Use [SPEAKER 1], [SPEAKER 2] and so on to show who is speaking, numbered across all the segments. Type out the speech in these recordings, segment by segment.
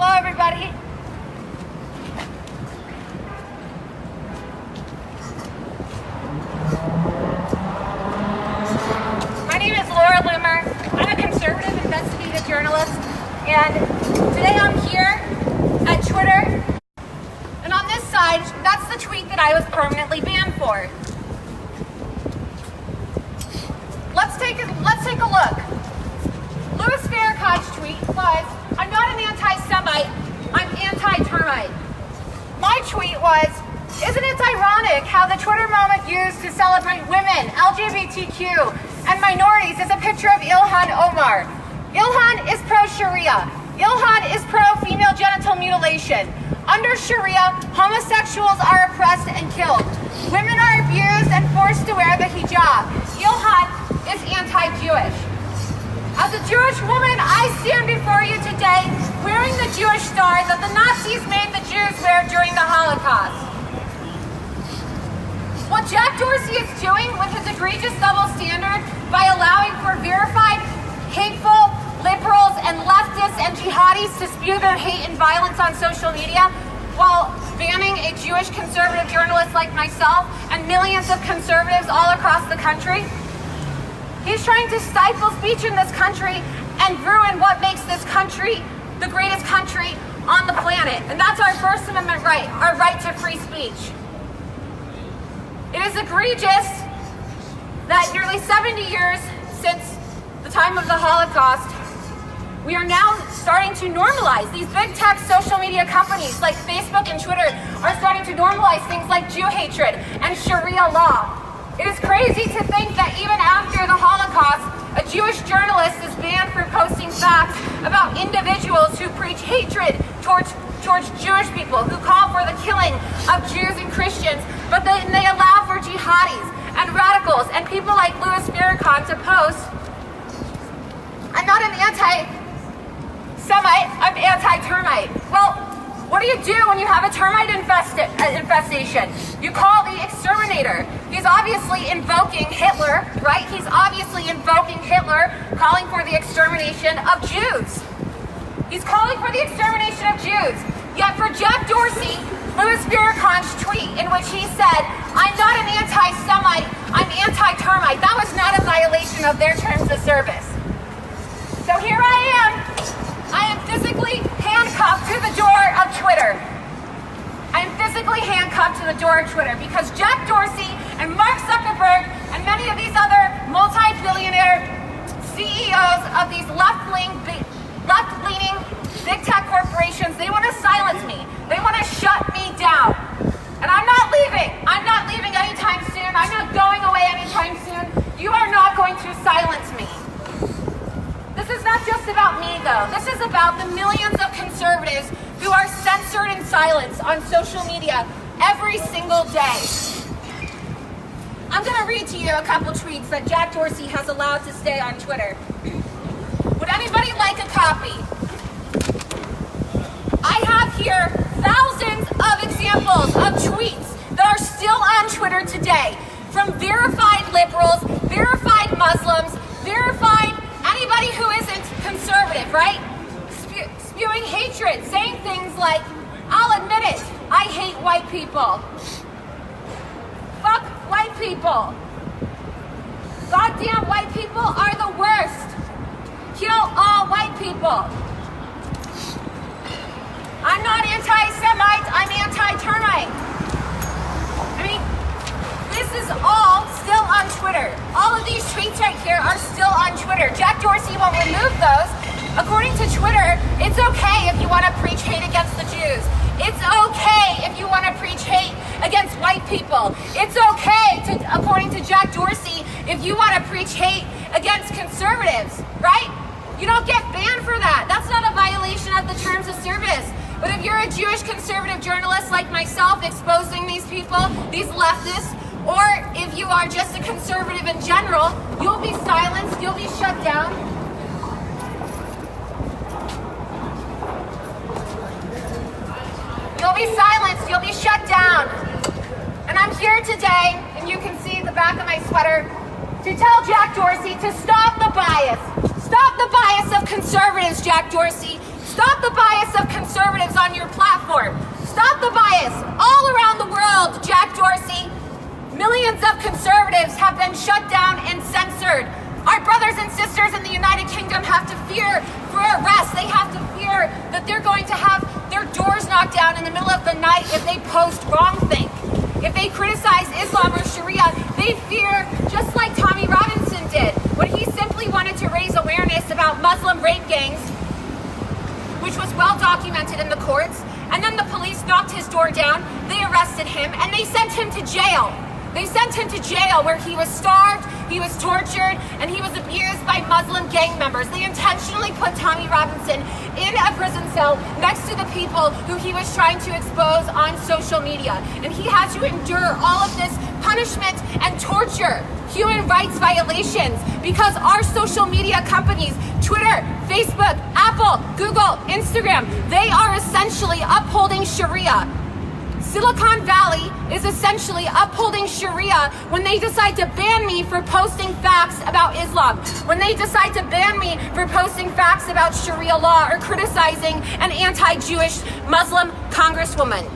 [SPEAKER 1] Hello, everybody. My name is Loomer. I'm a conservative investigative journalist, and today I'm here at Twitter. And on this side, that's the tweet that I was permanently banned for. Let's take a look. Louis Farrakhan's tweet was, "I'm not an anti-Semite, I'm anti-termite." My tweet was, "Isn't it ironic how the Twitter moment used to celebrate women, LGBTQ, and minorities is a picture of Ilhan Omar? Ilhan is pro-Sharia. Ilhan is pro-female genital mutilation. Under Sharia, homosexuals are oppressed and killed. Women are abused and forced to wear the hijab. Ilhan is anti-Jewish. As a Jewish woman, I stand before you today wearing the Jewish star that the Nazis made the Jews wear during the Holocaust." What Jack Dorsey is doing with his egregious double standard by allowing for verified, hateful liberals and leftists and jihadis to spew their hate and violence on social media while banning a Jewish conservative journalist like myself and millions of conservatives all across the country, he's trying to stifle speech in this country and ruin what makes this country the greatest country on the planet. And that's our First Amendment right, our right to free speech. It is egregious that nearly 70 years since the time of the Holocaust, we are now starting to normalize. These big tech social media companies like Facebook and Twitter are starting to normalize things like Jew hatred and Sharia law. It is crazy to think that even after the Holocaust, a Jewish journalist is banned for posting facts about individuals who preach hatred towards Jewish people, who call for the killing of Jews and Christians, but then they allow for jihadis and radicals and people like Louis Farrakhan to post, "I'm not an anti-Semite, I'm anti-termite." Well, what do you do when you have a termite infestation? You call the exterminator. He's obviously invoking Hitler, right? He's obviously invoking Hitler, calling for the extermination of Jews. He's calling for the extermination of Jews. Yet for Jack Dorsey, Louis Farrakhan's tweet in which he said, "I'm not an anti-Semite, I'm anti-termite," that was not a violation of their terms of service. So here I am physically handcuffed to the door of Twitter. I am physically handcuffed to the door of Twitter because Jack Dorsey and Mark Zuckerberg and many of these other multi-billionaire CEOs of these left-leaning big tech corporations, they want to silence me. They want to shut me down. And I'm not leaving. I'm not leaving anytime soon. I'm not going away anytime soon. You are not going to silence me. This is not just about me, though. This is about the millions of conservatives who are censored and silenced on social media every single day. I'm going to read to you a couple tweets that Jack Dorsey has allowed to stay on Twitter. Would anybody like a copy? I have here thousands of examples of tweets that are still on Twitter today from verified liberals, verified Muslims, verified anybody who isn't conservative, right? Spewing hatred, saying things like, "I'll admit it, I hate white people. Fuck white people. Goddamn white people are the worst. Kill all white people. I'm not anti-Semite, I'm anti-termite." I mean, this is all still on Twitter. All of these tweets right here are still on Twitter. Jack Dorsey won't remove those. According to Twitter, it's okay if you want to preach hate against the Jews. It's okay if you want to preach hate against white people. It's okay, according to Jack Dorsey, if you want to preach hate against conservatives, right? You don't get banned for that. That's not a violation of the terms of service. But if you're a Jewish conservative journalist like myself exposing these people, these leftists, or if you are just a conservative in general, you'll be silenced, you'll be shut down. You'll be silenced, you'll be shut down. And I'm here today, and you can see the back of my sweater, to tell Jack Dorsey to stop the bias. Stop the bias of conservatives, Jack Dorsey. Stop the bias of conservatives on your platform. Stop the bias. All around the world, Jack Dorsey, millions of conservatives have been shut down and censored. Our brothers and sisters in the United Kingdom have to fear for arrest. They have to fear that they're going to have their doors knocked down in the middle of the night if they post wrongthink. If they criticize Islam or Sharia, they fear, just like Tommy Robinson did, when he simply wanted to raise awareness about Muslim rape gangs, which was well documented in the courts, and then the police knocked his door down, they arrested him, and they sent him to jail. They sent him to jail where he was starved, he was tortured, and he was abused by Muslim gang members. They intentionally put Tommy Robinson in a prison cell next to the people who he was trying to expose on social media. And he had to endure all of this punishment and torture, human rights violations, because our social media companies, Twitter, Facebook, Apple, Google, Instagram, they are essentially upholding Sharia. Silicon Valley is essentially upholding Sharia when they decide to ban me for posting facts about Islam, when they decide to ban me for posting facts about Sharia law or criticizing an anti-Jewish Muslim congresswoman.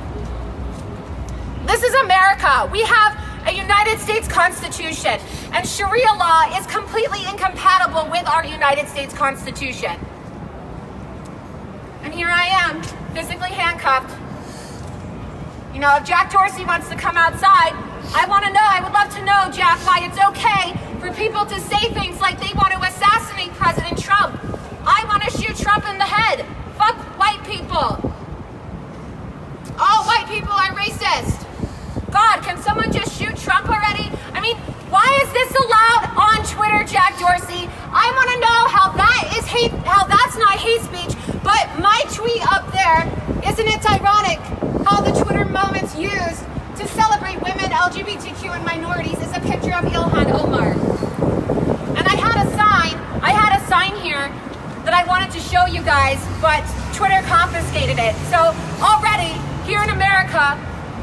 [SPEAKER 1] This is America. We have a United States Constitution, and Sharia law is completely incompatible with our United States Constitution. And here I am, physically handcuffed. You know, if Jack Dorsey wants to come outside, I would love to know, Jack, why it's okay for people to say things like they want to assassinate President Trump. I want to shoot Trump in the head. Fuck white people. All white people are racist. God, can someone just shoot Trump already? I mean, why is this allowed on Twitter, Jack Dorsey? I want to know how that's not hate speech, but my tweet up there, isn't it ironic how the Twitter moments used to celebrate women, LGBTQ, and minorities is a picture of Ilhan Omar. And I had a sign here that I wanted to show you guys, but Twitter confiscated it. So already, here in America,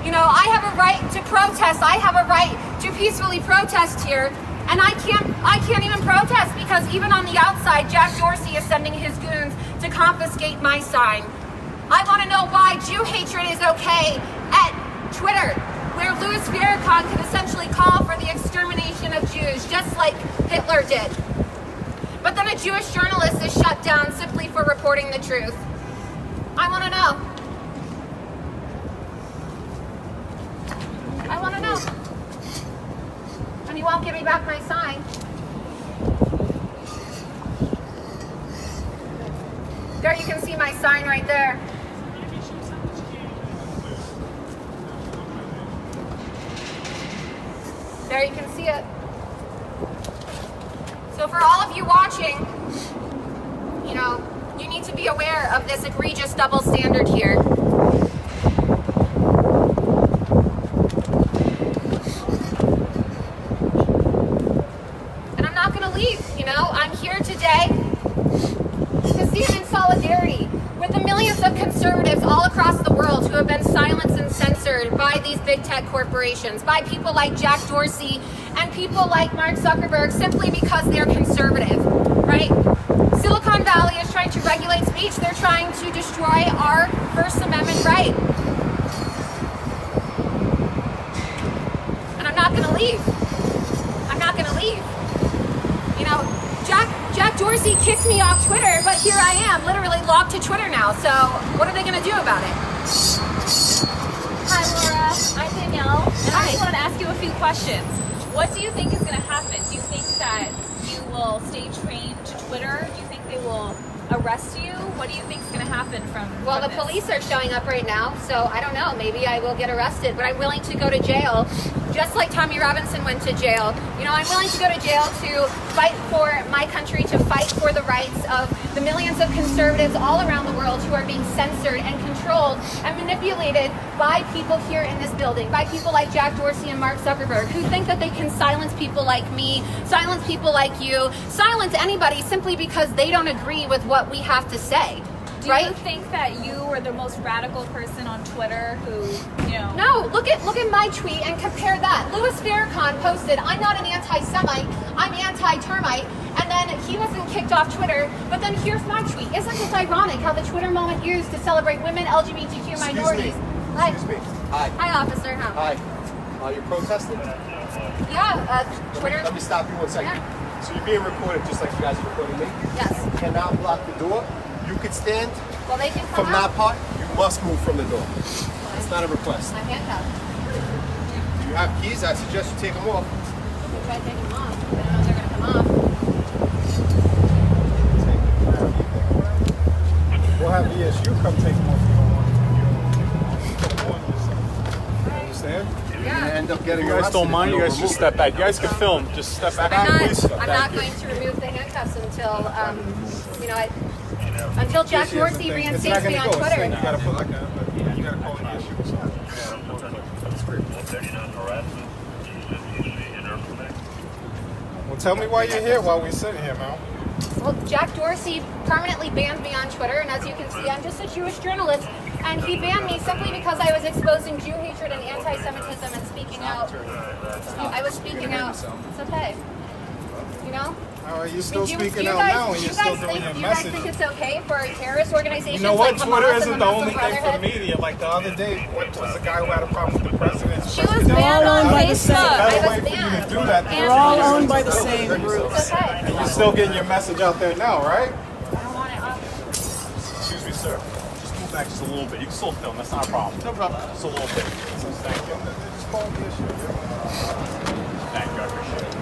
[SPEAKER 1] you know, I have a right to protest. I have a right to peacefully protest here. And I can't even protest because even on the outside, Jack Dorsey is sending his goons to confiscate my sign. I want to know why Jew hatred is okay at Twitter, where Louis Farrakhan could essentially call for the extermination of Jews, just like Hitler did. But then a Jewish journalist is shut down simply for reporting the truth. I want to know. I want to know. And you won't give me back my sign. There you can see my sign right there. There you can see it. So for all of you watching, you know, you need to be aware of this egregious double standard here. And I'm not going to leave, you know. I'm here today to stand in solidarity with the millions of conservatives all across the world who have been silenced and censored by these big tech corporations, by people like Jack Dorsey and people like Mark Zuckerberg, simply because they're conservative, right? Silicon Valley is trying to regulate speech. They're trying to destroy our First Amendment right. And I'm not going to leave. I'm not going to leave. You know, Jack Dorsey kicked me off Twitter, but here I am, literally logged to Twitter now. So what are they going to do about it?
[SPEAKER 2] Hi, Laura. I'm Danielle, and I just wanted to ask you a few questions. What do you think is going to happen? Do you think that you will stay trained to Twitter? Do you think they will arrest you? What do you think is going to happen from
[SPEAKER 1] the
[SPEAKER 2] this?
[SPEAKER 1] Police are showing up right now, so I don't know. Maybe I will get arrested, but I'm willing to go to jail, just like Tommy Robinson went to jail. You know, I'm willing to go to jail to fight for my country, to fight for the rights of the millions of conservatives all around the world who are being censored and controlled and manipulated by people here in this building, by people like Jack Dorsey and Mark Zuckerberg, who think that they can silence people like me, silence people like you, silence anybody simply because they don't agree with what we have to say.
[SPEAKER 2] Do you think that you were the most radical person on Twitter who, you know...
[SPEAKER 1] No, look at my tweet and compare that. Louis Farrakhan posted, I'm not an anti-Semite, I'm anti-termite. and then he wasn't kicked off Twitter, but then here's my tweet. Isn't this ironic how the Twitter moment used to celebrate women, LGBTQ minorities? Hi.
[SPEAKER 3] Excuse me. Hi.
[SPEAKER 1] Hi, officer. Huh?
[SPEAKER 3] Hi. You're protesting?
[SPEAKER 1] Yeah, Twitter.
[SPEAKER 3] Let me stop you 1 second.
[SPEAKER 1] Yeah.
[SPEAKER 3] So you're being recorded just like you guys are recording me?
[SPEAKER 1] Yes.
[SPEAKER 3] You cannot block the door. You could stand
[SPEAKER 1] Well, they can come
[SPEAKER 3] from
[SPEAKER 1] out.
[SPEAKER 3] that part. You must move from the door. It's not a request.
[SPEAKER 1] I'm handcuffed.
[SPEAKER 3] Do you have keys? I suggest you take them off.
[SPEAKER 1] You try taking them off. I don't know if they're going to come off.
[SPEAKER 4] We'll have the issue. Come take them off if you don't want to. You understand?
[SPEAKER 3] You're gonna end up getting
[SPEAKER 4] You guys
[SPEAKER 3] arrested
[SPEAKER 4] don't mind,
[SPEAKER 3] if
[SPEAKER 4] you
[SPEAKER 3] don't
[SPEAKER 4] guys just
[SPEAKER 3] remove
[SPEAKER 4] step back. You guys can film. Just step back.
[SPEAKER 1] I'm not going to remove the handcuffs until, until Jack Dorsey reinstates me on Twitter.
[SPEAKER 4] You gotta put like a, you gotta call an issue or something. Well, tell me why you're here while we're sitting here, Mal.
[SPEAKER 1] Well, Jack Dorsey permanently banned me on Twitter, and as you can see, I'm just a Jewish journalist, and he banned me simply because I was exposing Jew hatred and anti-Semitism and speaking out. I was speaking out. It's okay. You know?
[SPEAKER 4] You're still speaking out now, and you're still doing your
[SPEAKER 1] You guys
[SPEAKER 4] message.
[SPEAKER 1] think it's okay for terrorist organizations
[SPEAKER 4] You know what?
[SPEAKER 1] like
[SPEAKER 4] Twitter
[SPEAKER 1] Hamas and
[SPEAKER 4] isn't the
[SPEAKER 1] Muslim
[SPEAKER 4] only thing for the
[SPEAKER 1] Brotherhood?
[SPEAKER 4] media. Like the other day, what was the guy who had a problem with the president?
[SPEAKER 1] She was banned on Facebook. I was banned.
[SPEAKER 4] Do that.
[SPEAKER 1] They're
[SPEAKER 5] all owned by the same groups.
[SPEAKER 1] It's okay.
[SPEAKER 4] And you're still getting your message out there now, right?
[SPEAKER 1] I don't want it off.
[SPEAKER 6] Excuse me, sir. Just move back just a little bit. You can still film. That's not a problem. No problem. Just a little bit.
[SPEAKER 4] Thank you. Just call the issue.
[SPEAKER 6] Thank you. I appreciate it.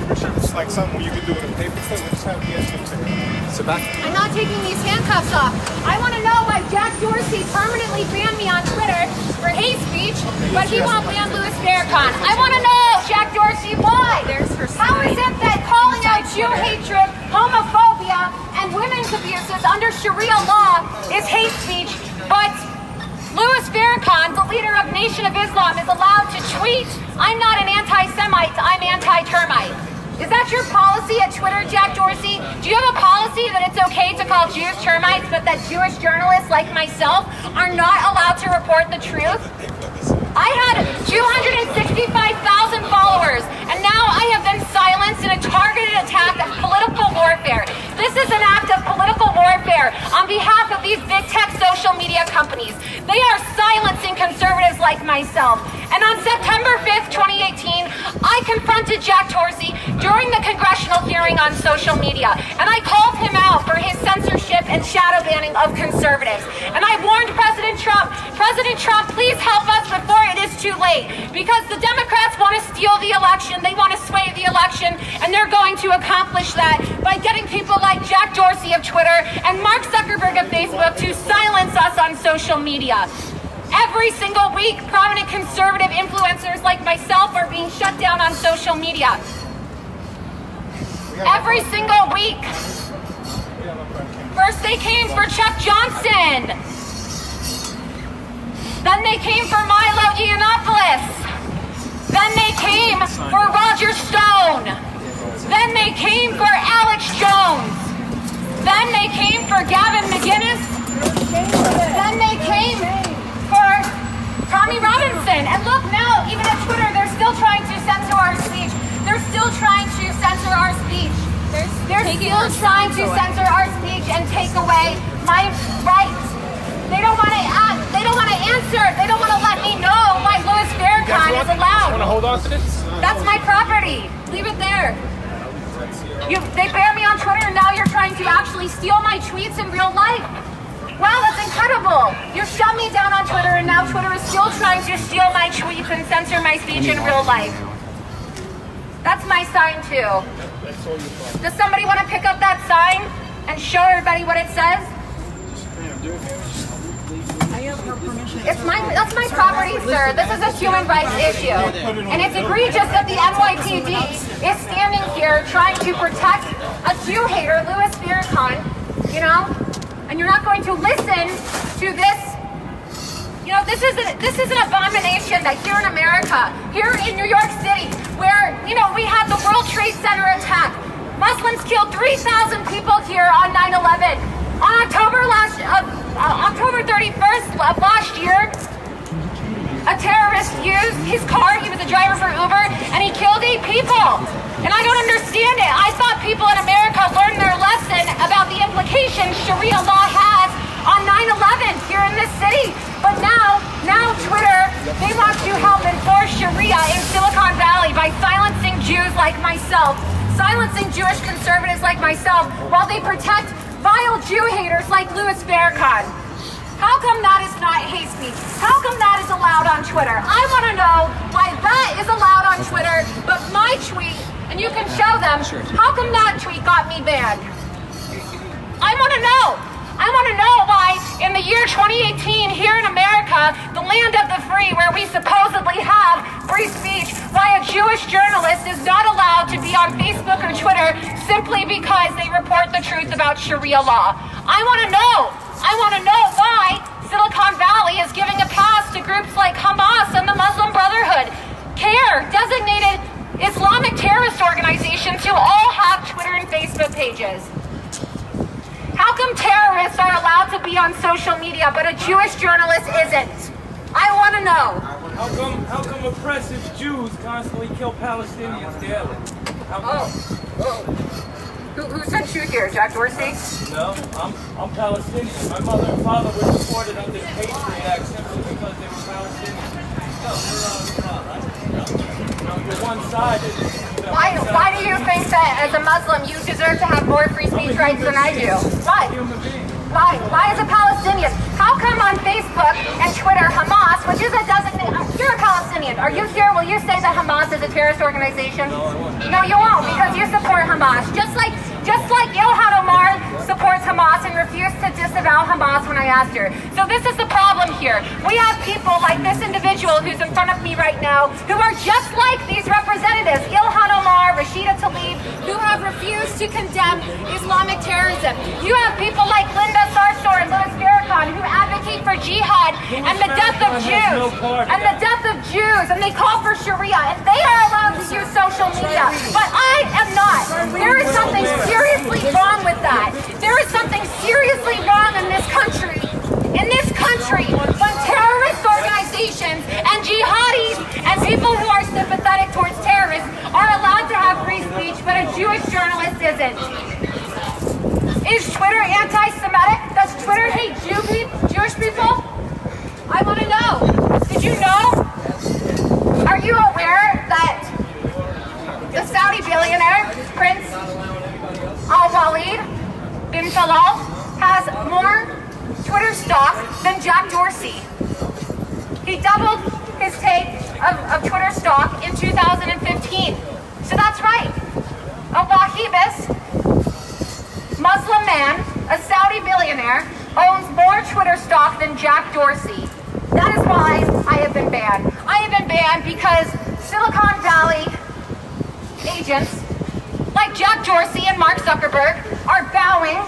[SPEAKER 4] It's like something you could do with a paper clip. We just have the issue taken.
[SPEAKER 6] Sit back.
[SPEAKER 1] I'm not taking these handcuffs off. I want to know why Jack Dorsey permanently banned me on Twitter for hate speech, but he won't ban Louis Farrakhan. I want to know, Jack Dorsey, why? How is it that calling out Jew hatred, homophobia, and women's abuses under Sharia law is hate speech, but Louis Farrakhan, the leader of Nation of Islam, is allowed to tweet, "I'm not an anti-Semite, I'm anti-termite." Is that your policy at Twitter, Jack Dorsey? Do you have a policy that it's okay to call Jews termites, but that Jewish journalists like myself are not allowed to report the truth? I had 265,000 followers, and now I have been silenced in a targeted attack of political warfare. This is an act of political warfare on behalf of these big tech social media companies. They are silencing conservatives like myself. And on September 5th, 2018, I confronted Jack Dorsey during the congressional hearing on social media, and I called him out for his censorship and shadow banning of conservatives. And I warned President Trump, please help us before it is too late, because the Democrats want to steal the election, they want to sway the election, and they're going to accomplish that by getting people like Jack Dorsey of Twitter and Mark Zuckerberg of Facebook to silence us on social media. Every single week, prominent conservative influencers like myself are being shut down on social media. Every single week. First they came for Chuck Johnson. Then they came for Milo Yiannopoulos. Then they came for Roger Stone. Then they came for Alex Jones. Then they came for Gavin McInnes. Then they came for Tommy Robinson. And look now, even at Twitter, they're still trying to censor our speech. They're still trying to censor our speech. They're still trying to censor our speech and take away my rights. They don't want to answer. They don't want to let me know why Louis Farrakhan is allowed.
[SPEAKER 4] Want to hold on to this?
[SPEAKER 1] That's my property. Leave it there. They ban me on Twitter, and now you're trying to actually steal my tweets in real life. Wow, that's incredible. You shut me down on Twitter, and now Twitter is still trying to steal my tweets and censor my speech in real life. That's my sign too. Does somebody want to pick up that sign and show everybody what it says? That's my property, sir. This is a human rights issue. And it's egregious that the NYPD is standing here trying to protect a Jew hater, Louis Farrakhan, and you're not going to listen to this. This is an abomination that here in America, here in New York City, where, we had the World Trade Center attack. Muslims killed 3,000 people here on 9/11. On October 31st of last year, a terrorist terrorist used his car, he was a driver for Uber, and he killed 8 people. And I don't understand it. I thought people in America learned their lesson about the implications Sharia law has on 9/11 here in this city. But now Twitter, they want to help enforce Sharia in Silicon Valley by silencing Jews like myself, silencing Jewish conservatives like myself, while they protect vile Jew haters like Louis Farrakhan. How come that is not hate speech? How come that is allowed on Twitter? I want to know why that is allowed on Twitter, but my tweet, and you can show them, how come that tweet got me banned? I want to know. I want to know why in the year 2018 here in America, the land of the free, where we supposedly have free speech, why a Jewish journalist is not allowed to be on Facebook or Twitter simply because they report the truth about Sharia law. I want to know. I want to know why Silicon Valley is giving a pass to groups like Hamas and the Muslim Brotherhood, CARE, designated Islamic terrorist organizations who all have Twitter and Facebook pages. How come terrorists are allowed to be on social media, but a Jewish journalist isn't? I want to know.
[SPEAKER 7] How come oppressive Jews constantly kill Palestinians daily?
[SPEAKER 1] Who sent you here, Jack Dorsey?
[SPEAKER 7] No, I'm Palestinian. My mother and father were deported under the Patriot Act simply because they were Palestinians. You're one-sided.
[SPEAKER 1] Why do you think that as a Muslim you deserve to have more free speech rights than I do? Why? Why as a Palestinian? How come on Facebook and Twitter Hamas, which is a designated, you're a Palestinian, are you here? Will you say that Hamas is a terrorist organization?
[SPEAKER 7] No, I won't.
[SPEAKER 1] No, you won't, because you support Hamas. Just like Ilhan Omar supports Hamas and refused to disavow Hamas when I asked her. So this is the problem here. We have people like this individual who's in front of me right now who are just like these representatives, Ilhan Omar, Rashida Tlaib, who have refused to condemn Islamic terrorism. You have people like Linda Sarsour and Louis Farrakhan who advocate for jihad and the death of Jews. And they call for Sharia, and they are allowed to use social media. But I am not. There is something seriously wrong with that. There is something seriously wrong in this country. When terrorist organizations and jihadis and people who are sympathetic towards terrorists are allowed to have free speech, but a Jewish journalist isn't. Is Twitter anti-Semitic? Does Twitter hate Jewish people? I want to know. Did you know? Are you aware that the Saudi billionaire, Prince Al-Walid bin Talal, has more Twitter stock than Jack Dorsey? He doubled his take of Twitter stock in 2015. So that's right. A Wahhabist Muslim man, a Saudi billionaire, owns more Twitter stock than Jack Dorsey. That is why I have been banned. I have been banned because Silicon Valley agents like Jack Dorsey and Mark Zuckerberg are bowing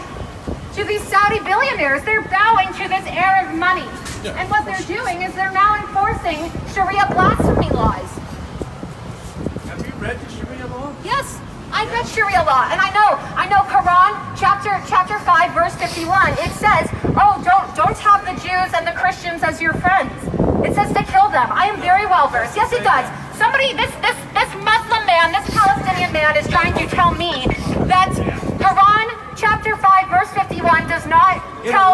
[SPEAKER 1] to these Saudi billionaires. They're bowing to this heir of money. And what they're doing is they're now enforcing Sharia blasphemy laws.
[SPEAKER 7] Have you read the Sharia law?
[SPEAKER 1] Yes, I read Sharia law, and I know Quran chapter 5 verse 51. It says, oh, don't have the Jews and the Christians as your friends. It says to kill them. I am very well versed. Yes, it does. This Muslim man, this Palestinian man is trying to tell me that Quran chapter 5 verse 51 does not tell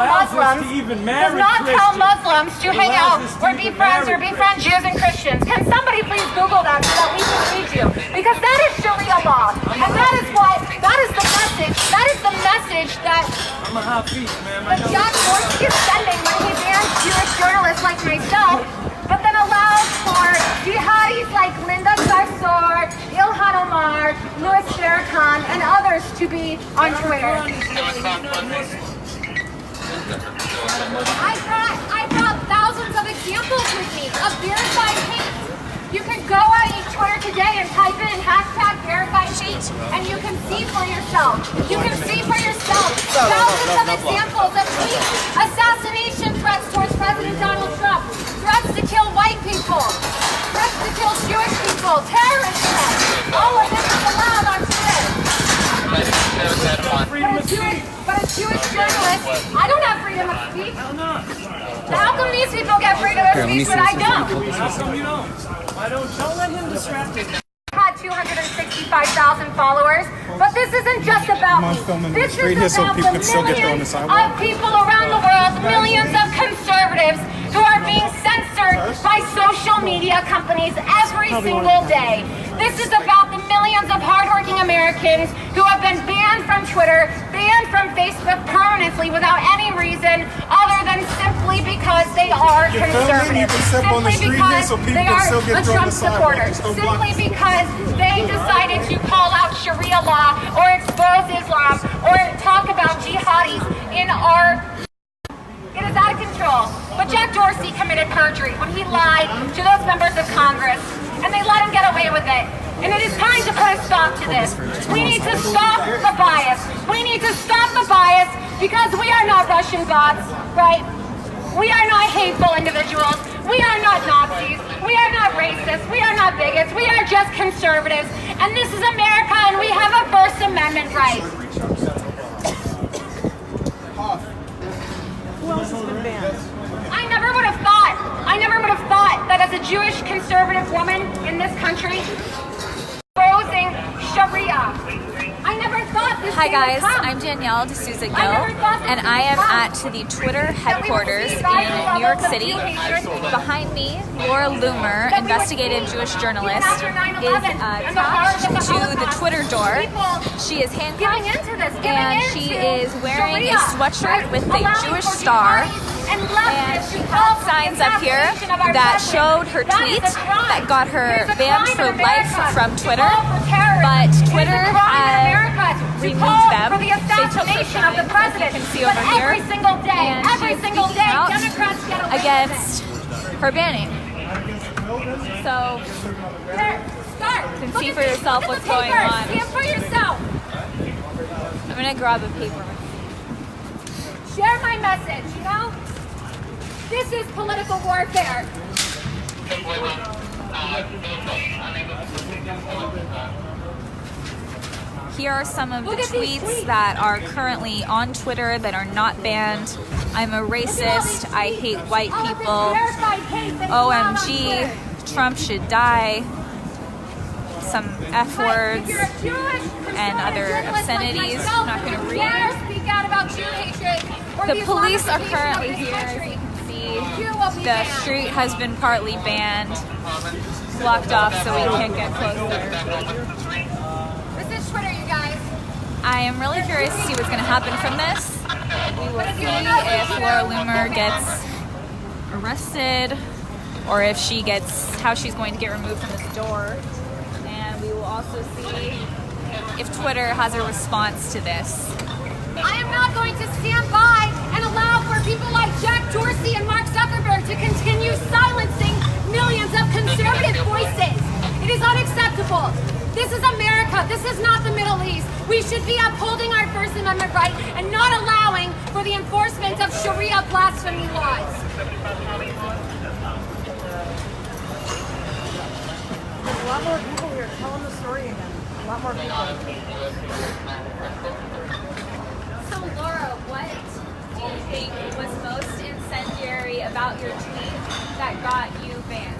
[SPEAKER 1] Muslims to hang out or be friends or befriend Jews and Christians. Can somebody please Google that so that we can read you? Because that is Sharia law. And that is the message that
[SPEAKER 7] I'm a Hafiz, man.
[SPEAKER 1] the Jack Dorsey is sending when he bans Jewish journalists like myself, but then allows for jihadis like Linda Sarsour, Ilhan Omar, Louis Farrakhan, and others to be on Twitter. I brought thousands of examples with me of verified hate. You can go on Twitter today and type in hashtag verified hate, and you can see for yourself. Thousands of examples of hate, assassination threats towards President Donald Trump, threats to kill white people, threats to kill Jewish people, terrorist threats. All of this is allowed on Twitter. But a Jewish journalist, I don't have freedom of speech. How come these people get freedom of speech, but I don't.
[SPEAKER 7] How come you don't? Why don't let him distract you?
[SPEAKER 1] Had 265,000 followers, but this isn't just about me. This is about the millions of people around the world, millions of conservatives who are being censored by social media companies every single day. This is about the millions of hardworking Americans who have been banned from Twitter, banned from Facebook permanently without any reason other than simply because they are conservative, simply because they are a Trump supporter, simply because they decided to call out Sharia law or expose Islam or talk about jihadis in our... It is out of control. But Jack Dorsey committed perjury when he lied to those members of Congress, and they let him get away with it. And it is time to put a stop to this. We need to stop the bias. We need to stop the bias because we are not Russian bots, right? We are not hateful individuals. We are not Nazis. We are not racists. We are not bigots. We are just conservatives. And this is America, and we have a First Amendment right.
[SPEAKER 5] Who else has been banned?
[SPEAKER 1] I never would have thought that as a Jewish conservative woman in this country, exposing Sharia. I never thought this
[SPEAKER 2] Hi
[SPEAKER 1] day would
[SPEAKER 2] guys,
[SPEAKER 1] come.
[SPEAKER 2] I'm Danielle D'Souza Gill,
[SPEAKER 1] never thought this
[SPEAKER 2] and
[SPEAKER 1] day
[SPEAKER 2] I am
[SPEAKER 1] would come.
[SPEAKER 2] at the Twitter headquarters in New York City. Behind me, Loomer, investigative Jewish journalist, is attached to the Twitter door. She is handcuffed, and she is wearing a sweatshirt with a Jewish star. And she had signs up here that showed her tweet that got her banned for life from Twitter, but Twitter has removed them. They took her signs, as you can see over here, and she is speaking out against her banning. So you can see for yourself what's going on.
[SPEAKER 1] See it for yourself.
[SPEAKER 2] I'm gonna grab a paper.
[SPEAKER 1] Share my message, you know? This is political warfare.
[SPEAKER 2] Here are some of the tweets that are currently on Twitter that are not banned. I'm a racist. I hate white people. OMG. Trump should die. Some F words and other obscenities. I'm not going to read. The police are currently here. As you can see, the street has been partly banned, blocked off so we can't get closer.
[SPEAKER 1] This is Twitter, you guys.
[SPEAKER 2] I am really curious to see what's going to happen from this. We will see if Loomer gets arrested or if she gets, how she's going to get removed from this door. And we will also see if Twitter has a response to this.
[SPEAKER 1] I am not going to stand by and allow for people like Jack Dorsey and Mark Zuckerberg to continue silencing millions of conservative voices. It is unacceptable. This is America. This is not the Middle East. We should be upholding our First Amendment right and not allowing for the enforcement of Sharia blasphemy laws.
[SPEAKER 5] There's a lot more people here. Tell them the story again. A lot more people.
[SPEAKER 2] So Laura, what do you think was most incendiary about your tweet that got you banned?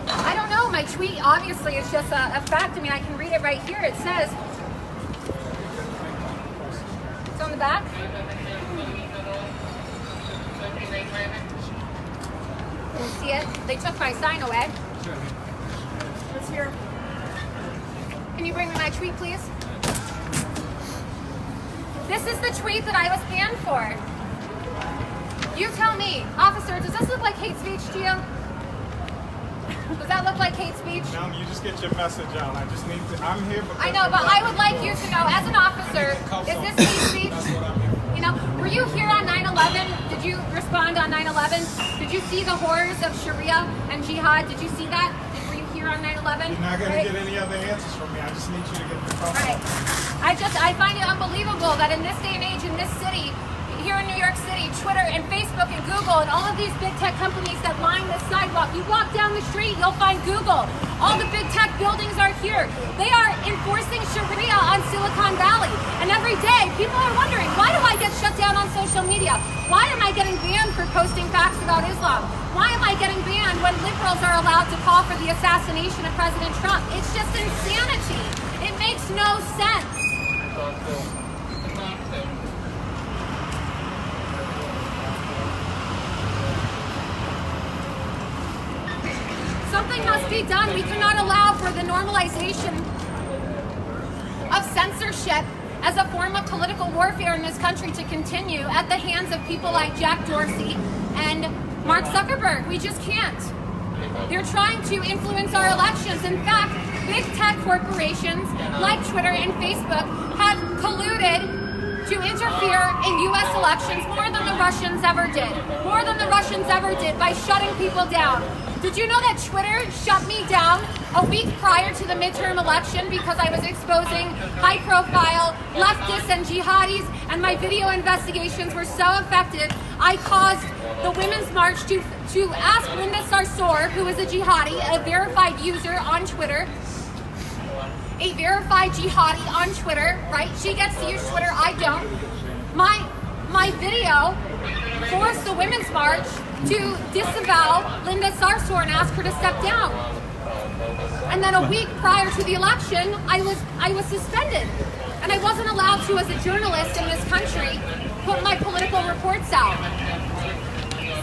[SPEAKER 1] I don't know. My tweet obviously is just a fact. I mean, I can read it right here. It says, it's on the back. You see it? They took my sign away.
[SPEAKER 5] Let's hear.
[SPEAKER 1] Can you bring me my tweet, please? This is the tweet that I was banned for. You tell me, officer, does this look like hate speech to you? Does that look like hate speech?
[SPEAKER 4] No, you just get your message out. I just need to, I'm here because
[SPEAKER 1] I know, but I would like you to know, as an officer, is this hate speech? You know, were you here on 9/11? Did you respond on 9/11? Did you see the horrors of Sharia and jihad? Did you see that? Were you here on 9/11?
[SPEAKER 4] You're not going to get any other answers from me. I just need you to get the phone.
[SPEAKER 1] Right. I find it unbelievable that in this day and age, in this city, here in New York City, Twitter and Facebook and Google and all of these big tech companies that line the sidewalk. You walk down the street, you'll find Google. All the big tech buildings are here. They are enforcing Sharia on Silicon Valley. And every day, people are wondering, why do I get shut down on social media? Why am I getting banned for posting facts about Islam? Why am I getting banned when liberals are allowed to call for the assassination of President Trump? It's just insanity. It makes no sense. Something must be done. We cannot allow for the normalization of censorship as a form of political warfare in this country to continue at the hands of people like Jack Dorsey and Mark Zuckerberg. We just can't. They're trying to influence our elections. In fact, big tech corporations like Twitter and Facebook have colluded to interfere in U.S. elections more than the Russians ever did. More than the Russians ever did by shutting people down. Did you know that Twitter shut me down a week prior to the midterm election because I was exposing high-profile leftists and jihadis, and my video investigations were so effective, I caused the Women's March to ask Linda Sarsour, who is a jihadi, a verified user on Twitter, a verified jihadi on Twitter, right? She gets to use Twitter, I don't. My video forced the Women's March to disavow Linda Sarsour and ask her to step down. And then a week prior to the election, I was suspended. And I wasn't allowed to, as a journalist in this country, put my political reports out.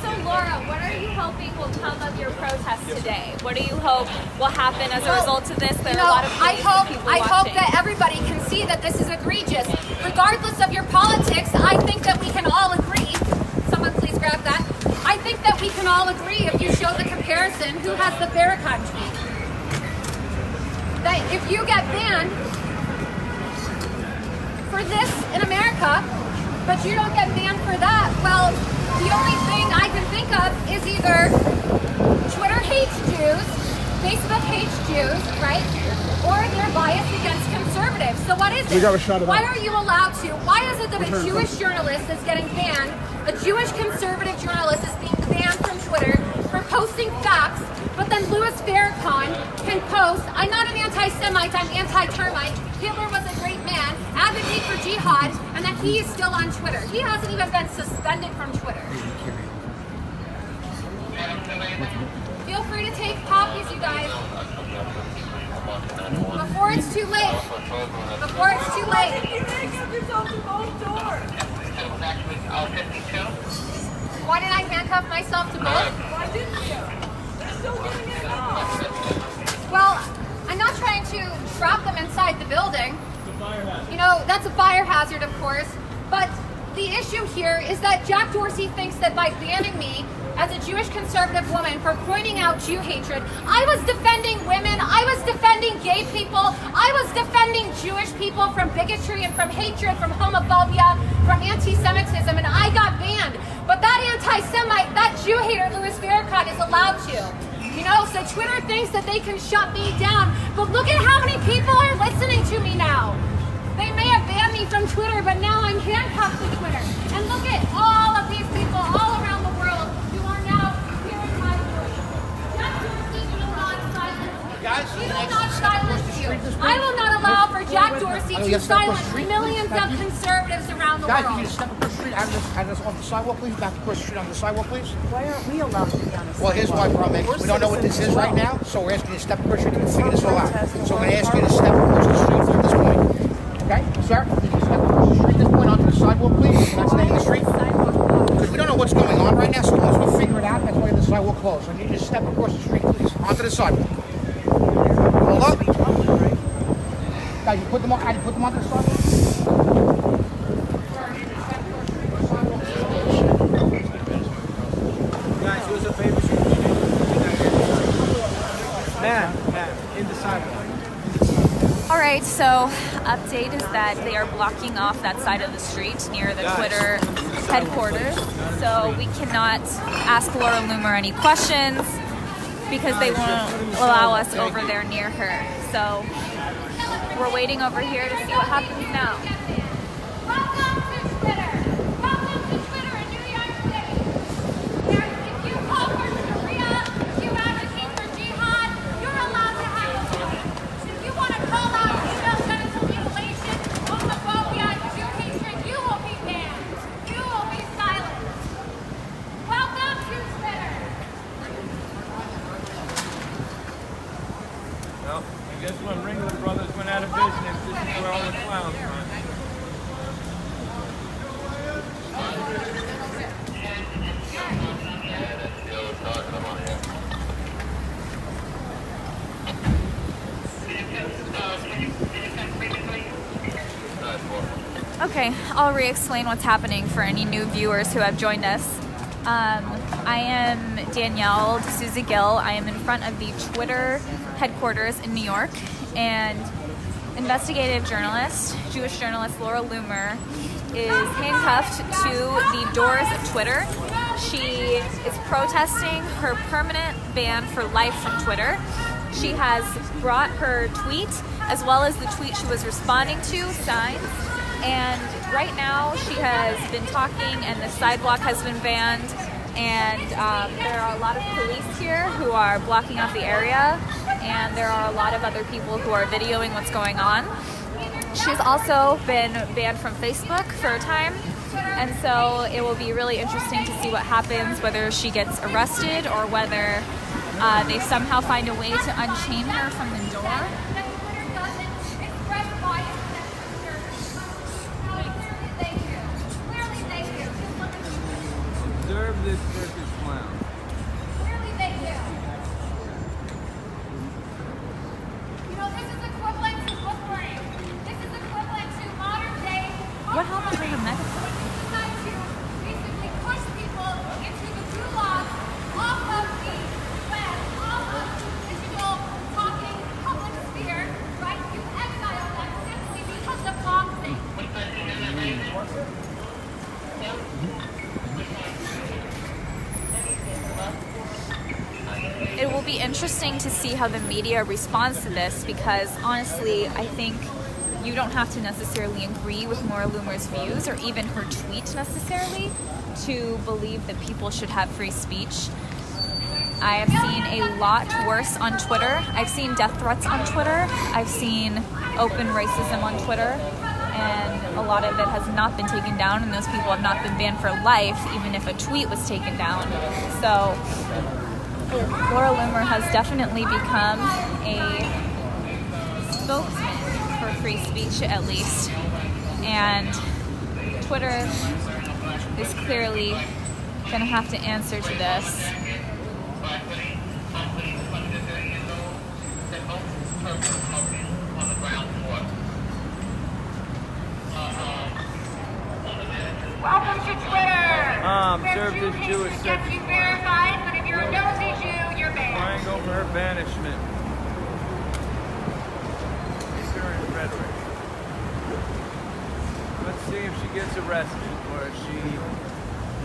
[SPEAKER 2] So Laura, what are you hoping will come of your protest today? What do you hope will happen as a result of this? There are a lot of people
[SPEAKER 1] I hope
[SPEAKER 2] watching.
[SPEAKER 1] that everybody can see that this is egregious. Regardless of your politics, I think that we can all agree. Someone please grab that. I think that we can all agree, if you show the comparison, who has the Farrakhan tweet. That if you get banned for this in America, but you don't get banned for that, well, the only thing I can think of is either Twitter hates Jews, Facebook hates Jews, right? Or they're biased against conservatives. So what is it?
[SPEAKER 4] We got a shot of
[SPEAKER 1] Why
[SPEAKER 4] that.
[SPEAKER 1] are you allowed to? Why is it that a Jewish journalist is getting banned? A Jewish conservative journalist is being banned from Twitter for posting facts, but then Louis Farrakhan can post, I'm not an anti-Semite, I'm anti-termite, Hitler was a great man, advocate for jihad, and that he is still on Twitter. He hasn't even been suspended from Twitter. Feel free to take copies, you guys. Before it's too late. Before it's too late.
[SPEAKER 5] You handcuff yourself to both doors.
[SPEAKER 1] Why did I handcuff myself to both?
[SPEAKER 5] Why didn't you? They're still getting it off.
[SPEAKER 1] Well, I'm not trying to trap them inside the building. You know, that's a fire hazard, of course. But the issue here is that Jack Dorsey thinks that by banning me as a Jewish conservative woman for pointing out Jew hatred, I was defending women, I was defending gay people, I was defending Jewish people from bigotry and from hatred, from homophobia, from anti-Semitism, and I got banned. But that anti-Semite, that Jew hater, Louis Farrakhan, is allowed to. You know, so Twitter thinks that they can shut me down, but look at how many people are listening to me now. They may have banned me from Twitter, but now I'm handcuffed to Twitter. And look at all of these people all around the world who are now hearing my voice. Jack Dorsey will not silence you. He will not silence you. I will not allow for Jack Dorsey to silence millions of conservatives around the
[SPEAKER 8] Guys, can
[SPEAKER 1] world.
[SPEAKER 8] you just step across the street and just on the sidewalk, please? Back across the street on the sidewalk, please.
[SPEAKER 5] Why aren't we allowed to be on the
[SPEAKER 8] Well, here's why,
[SPEAKER 5] sidewalk?
[SPEAKER 8] bro, we don't know what this is right now, so we're asking you to step across the street to figure this all out. So we're going to ask you to step across the street at this point. Okay, sir? Can you step across the street at this point onto the sidewalk, please? Not staying in the street. Because we don't know what's going on right now, so once we figure it out, that's why the sidewalk closed. So you need to step across the street, please, onto the sidewalk. Hold up. Guys, you put them on, you put them onto the sidewalk?
[SPEAKER 3] Guys, do us a favor. Man, in the sidewalk.
[SPEAKER 2] All right, so update is that they are blocking off that side of the street near the Twitter headquarters. So we cannot ask Laura Loomer any questions because they won't allow us over there near her. So we're waiting over here to see what happens now.
[SPEAKER 1] Welcome to Twitter. Welcome to Twitter in New York
[SPEAKER 2] Okay, I'll re-explain what's happening for any new viewers who have joined us. I am Danielle D'Souza Gill. I am in front of the Twitter headquarters in New York, and investigative journalist, Jewish journalist Loomer, is handcuffed to the doors of Twitter. She is protesting her permanent ban for life from Twitter. She has brought her tweet, as well as the tweet she was responding to, signs. And right now she has been talking, and the sidewalk has been banned. And there are a lot of police here who are blocking off the area. And there are a lot of other people who are videoing what's going on. She's also been banned from Facebook for a time. And so it will be really interesting to see what happens, whether she gets arrested or whether they somehow find a way to unchain her from the door.
[SPEAKER 7] Observe this circus clown.
[SPEAKER 1] Clearly they do. You know, this is equivalent to bullying. This is equivalent to modern day.
[SPEAKER 2] What happened to the megaphone?
[SPEAKER 1] Decide to basically push people into the gulag off of the web, off of the digital talking public sphere, right? You exile them simply because of boxing.
[SPEAKER 2] It will be interesting to see how the media responds to this, because honestly, I think you don't have to necessarily agree with Maura Loomer's views or even her tweet necessarily to believe that people should have free speech. I have seen a lot worse on Twitter. I've seen death threats on Twitter. I've seen open racism on Twitter, and a lot of it has not been taken down, and those people have not been banned for life, even if a tweet was taken down. So Maura Loomer has definitely become a spokesman for free speech, at least. And Twitter is clearly going to have to answer to this.
[SPEAKER 1] Welcome to Twitter.
[SPEAKER 7] Observe this Jewish
[SPEAKER 1] Gets
[SPEAKER 7] circus
[SPEAKER 1] you
[SPEAKER 7] clown.
[SPEAKER 1] verified, but if you're a nosy Jew, you're banned.
[SPEAKER 7] Crying over her banishment. Ignorant rhetoric. Let's see if she gets arrested, or is she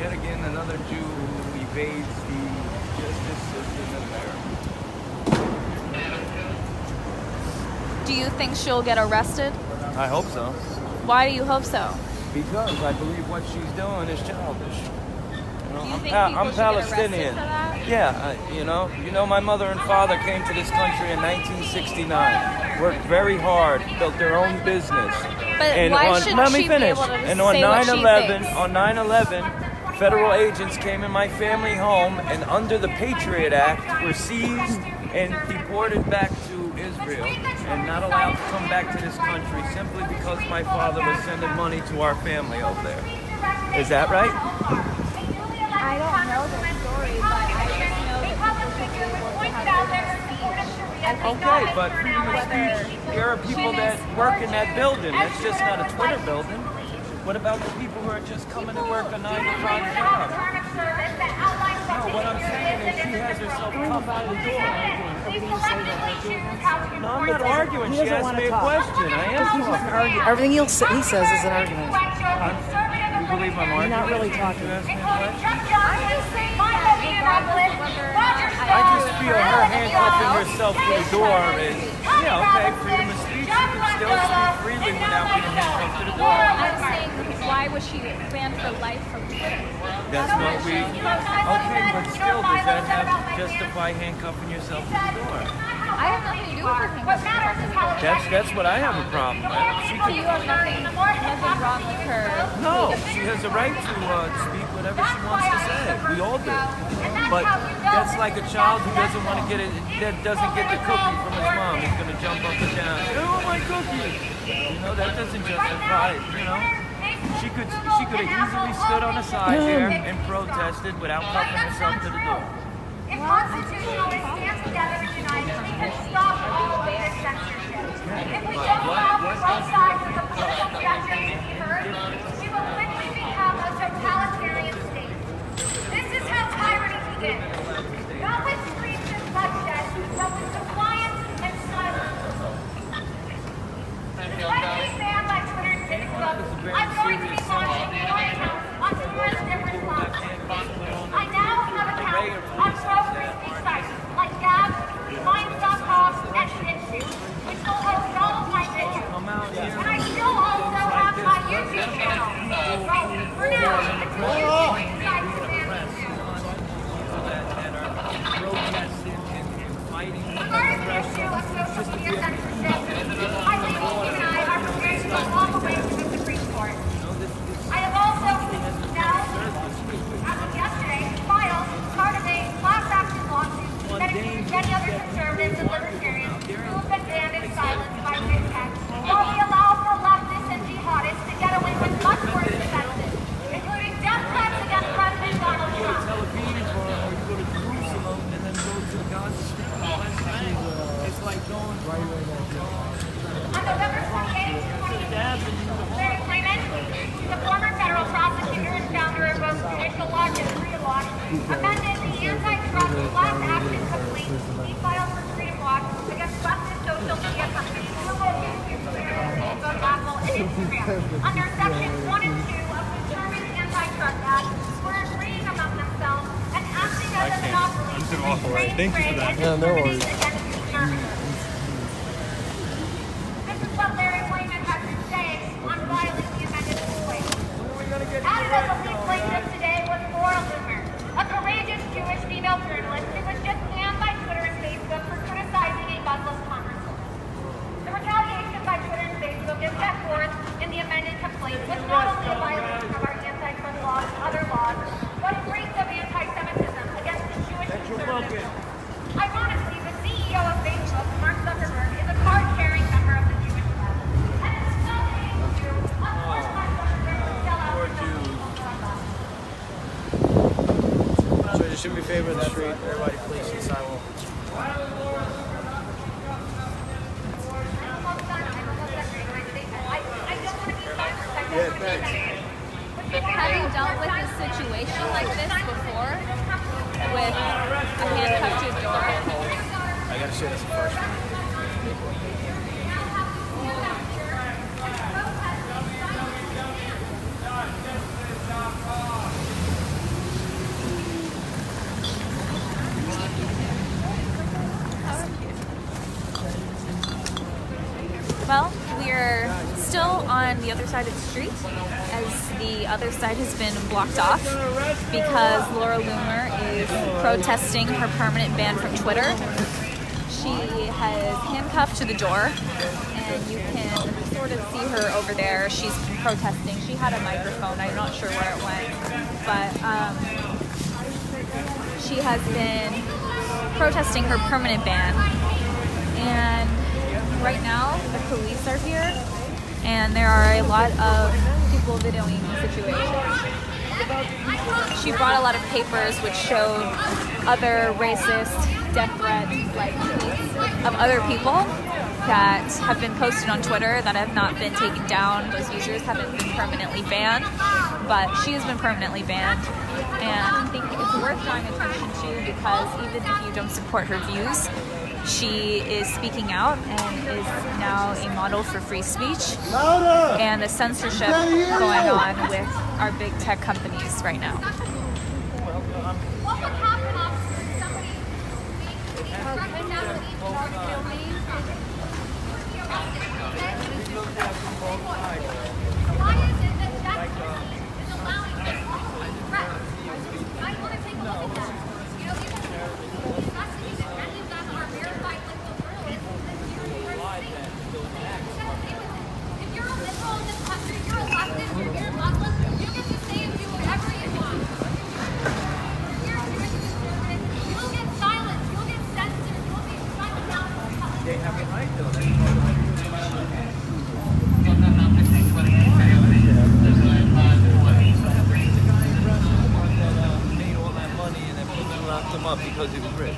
[SPEAKER 7] yet again another Jew who evades the justice system in America.
[SPEAKER 2] Do you think she'll get arrested?
[SPEAKER 7] I hope so.
[SPEAKER 2] Why do you hope so?
[SPEAKER 7] Because I believe what she's doing is childish.
[SPEAKER 2] Do you think
[SPEAKER 7] I'm
[SPEAKER 2] people should
[SPEAKER 7] Palestinian.
[SPEAKER 2] get arrested for that?
[SPEAKER 7] Yeah, you know, my mother and father came to this country in 1969. Worked very hard, built their own business.
[SPEAKER 2] But why shouldn't
[SPEAKER 7] let me
[SPEAKER 2] she
[SPEAKER 7] finish.
[SPEAKER 2] be able to
[SPEAKER 7] And on
[SPEAKER 2] say what she
[SPEAKER 7] 9/11,
[SPEAKER 2] thinks?
[SPEAKER 7] on 9/11, federal agents came in my family home, and under the Patriot Act, were seized and deported back to Israel, and not allowed to come back to this country simply because my father was sending money to our family over there. Is that right?
[SPEAKER 2] I don't know the story, but I just know that people should be able to have freedom of speech.
[SPEAKER 7] Okay, but freedom of speech, there are people that work in that building. That's just not a Twitter building. What about the people who are just coming to work a 9-to-5 job? No, what I'm saying is she has herself cuffed by the door. No, I'm not arguing. She asked me a question. I answered.
[SPEAKER 5] Everything he says is an argument.
[SPEAKER 7] You believe I'm arguing?
[SPEAKER 5] You're not really talking.
[SPEAKER 7] You asked me a question?
[SPEAKER 2] I'm just saying that regardless of whether or not
[SPEAKER 7] I just feel her handcuffing herself to the door is, yeah, okay, freedom of speech. You can still speak freely without being handcuffed to the door.
[SPEAKER 2] I'm saying, why was she banned for life from Twitter?
[SPEAKER 7] That's what we. Okay, but still, does that have to justify handcuffing yourself to the door?
[SPEAKER 2] I have nothing to do with her handcuffing.
[SPEAKER 7] That's what I have a problem with. She
[SPEAKER 2] So you
[SPEAKER 7] can,
[SPEAKER 2] have nothing wrong with her.
[SPEAKER 7] no, she has a right to speak whatever she wants to say. We all do. But that's like a child who doesn't want to get it, that doesn't get the cookie from his mom. He's going to jump up and down. Oh, my cookie! You know, that doesn't justify it, you know? She could have easily stood on the side there and protested without cuffing herself to the door.
[SPEAKER 1] If constitutionalists stand together tonight, we can stop all of this censorship. If we don't allow for both sides of the political spectrum to be heard, we will quickly become a totalitarian state. This is how tyranny begins. Not with screams and bloodshed, but with defiance and silence. Despite being banned by Twitter and Facebook, I'm going to be launching more accounts on numerous different platforms. I now have accounts on pro-free speech sites like Gab, Minds.com, and BitChute, which will host all of my videos. And I still also have my YouTube channel. Well, for now, until YouTube decides to ban me too. Regarding the issue of social media censorship, I think you and I are prepared to go all the way to the Supreme Court. I have also now, as of yesterday, filed part of a class action lawsuit that includes many other conservatives and libertarians who have been banned and silenced by big tech, while we allow for leftists and jihadists to get away with much worse offenses, including death threats against President Donald Trump.
[SPEAKER 7] It's like going
[SPEAKER 1] On November 28, 2018, Larry Klayman, the former federal prosecutor and founder of both Judicial Watch and Freedom Watch, amended the antitrust class action complaint he filed for Freedom Watch against leftist social media companies Google, YouTube, Twitter, Facebook, Apple, and Instagram under Sections 1 and 2 of the German Antitrust Act for agreeing among themselves and acting as a monopoly to restrain trade and discriminate against conservatives. This is what Larry Klayman has to say on filing the amended complaint. Added as a lead plaintiff today was Loomer, a courageous Jewish female journalist who was just banned by Twitter and Facebook for criticizing a Muslim congresswoman. The retaliation by Twitter and Facebook is set forth in the amended complaint was not only a violation of our antitrust laws and other laws, but a breach of anti-Semitism against the Jewish conservatives. Ironically, the CEO of Facebook, Mark Zuckerberg, is a card-carrying member of the Jewish left. And it is not able to, of course, Mark Zuckerberg would sell out for
[SPEAKER 3] So you shouldn't be favoring the street. Everybody please in sidewalk. Yeah, thanks.
[SPEAKER 2] Have you dealt with a situation like this before? With a handcuffed door?
[SPEAKER 3] I gotta say this first.
[SPEAKER 2] Well, we're still on the other side of the street as the other side has been blocked off because Laura Loomer is protesting her permanent ban from Twitter. She has handcuffed to the door and you can sort of see her over there. She's protesting. She had a microphone. I'm not sure where it went, but she has been protesting her permanent ban. And right now, the police are here, and there are a lot of people videoing the situation. She brought a lot of papers which showed other racist, death threat like tweets of other people that have been posted on Twitter that have not been taken down. Those users haven't been permanently banned, but she has been permanently banned. And I think it's worth drawing attention to because even if you don't support her views, she is speaking out and is now a model for free speech and the censorship going on with our big tech companies right now.
[SPEAKER 1] What would happen if somebody struck down the beach or killed me? Why is it that that company is allowing this lawful threat? I want to take a look at that. You know, these custodies and many of them are verified legal journalists that you're safe. If you're a liberal in this country, you're a leftist, you're a Muslim, you get to say and do whatever you want. You're a Jewish conservative, you'll get silenced, you'll get censored, you'll be shut down from public.
[SPEAKER 7] They have a right though. Made all that money and then people locked him up because he was rich.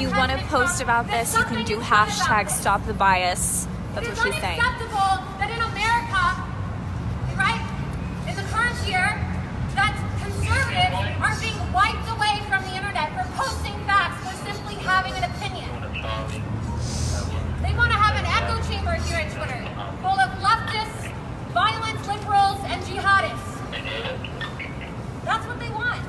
[SPEAKER 2] you want to post about this, you can do hashtag stop the bias. That's what she's saying.
[SPEAKER 1] It is unacceptable that in America, right, in the current year, that conservatives are being wiped away from the internet for posting facts, for simply having an opinion. They want to have an echo chamber here at Twitter, full of leftists, violent liberals, and jihadists. That's what they want.